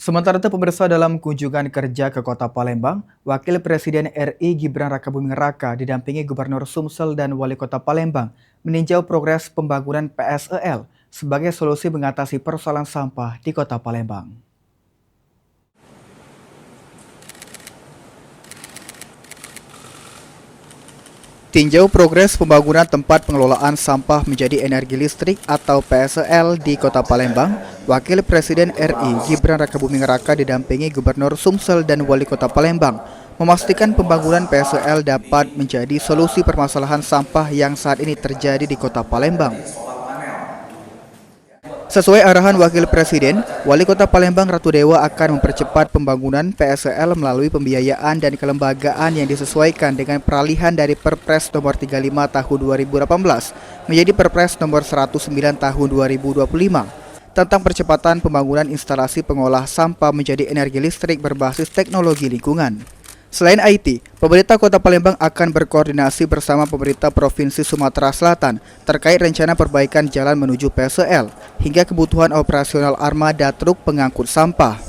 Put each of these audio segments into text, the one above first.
Sementara itu pemirsa dalam kunjungan kerja ke Kota Palembang, Wakil Presiden RI Gibran Rakabuming Raka didampingi Gubernur Sumsel dan Wali Kota Palembang meninjau progres pembangunan PSEL sebagai solusi mengatasi persoalan sampah di Kota Palembang. Tinjau progres pembangunan tempat pengelolaan sampah menjadi energi listrik atau PSEL di Kota Palembang, Wakil Presiden RI Gibran Rakabuming Raka didampingi Gubernur Sumsel dan Wali Kota Palembang memastikan pembangunan PSEL dapat menjadi solusi permasalahan sampah yang saat ini terjadi di Kota Palembang. Sesuai arahan Wakil Presiden, Wali Kota Palembang Ratu Dewa akan mempercepat pembangunan PSEL melalui pembiayaan dan kelembagaan yang disesuaikan dengan peralihan dari Perpres nomor 35 tahun 2018 menjadi Perpres nomor 109 tahun 2025 tentang percepatan pembangunan instalasi pengolah sampah menjadi energi listrik berbasis teknologi lingkungan. Selain IT, pemerintah Kota Palembang akan berkoordinasi bersama pemerintah Provinsi Sumatera Selatan terkait rencana perbaikan jalan menuju PSEL hingga kebutuhan operasional armada truk pengangkut sampah.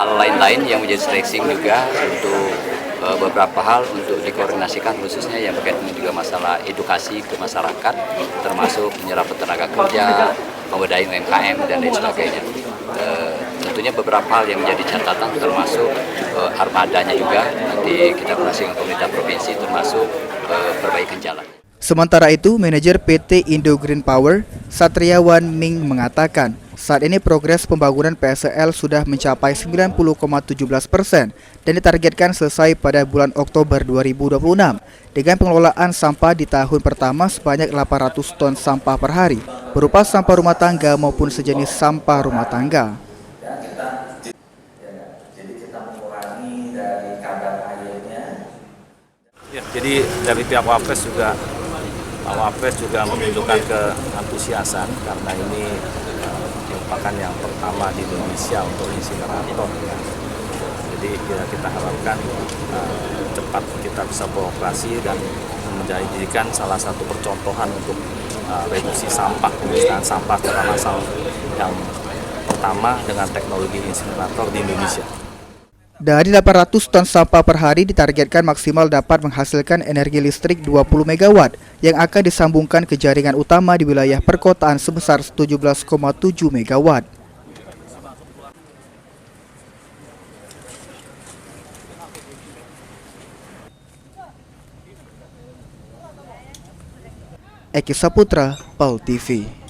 Hal lain-lain yang menjadi stressing juga untuk beberapa hal untuk dikoordinasikan, khususnya yang berkaitan juga masalah edukasi ke masyarakat, termasuk menyerap tenaga kerja, pemberdayaan UMKM dan lain sebagainya. Tentunya beberapa hal yang menjadi catatan termasuk armadanya juga nanti kita koordinasi dengan pemerintah provinsi, termasuk perbaikan jalan. Sementara itu, manajer PT Indo Green Power, Satriawan Ming mengatakan, saat ini progres pembangunan PSEL sudah mencapai 90,17% dan ditargetkan selesai pada bulan Oktober 2026 dengan pengelolaan sampah di tahun pertama sebanyak 800 ton sampah per hari, berupa sampah rumah tangga maupun sejenis sampah rumah tangga. Ya, jadi dari pihak Wapres juga menunjukkan keantusiasan karena ini merupakan yang pertama di Indonesia untuk insinerator. Ya. Jadi kita harapkan cepat kita bisa beroperasi dan menjadikan salah satu percontohan untuk reduksi sampah, pemusnahan sampah secara massal yang pertama dengan teknologi insinerator di Indonesia. Dari 800 ton sampah per hari ditargetkan maksimal dapat menghasilkan energi listrik 20 MW yang akan disambungkan ke jaringan utama di wilayah perkotaan sebesar 17,7 MW. Eki Saputra, PAL TV.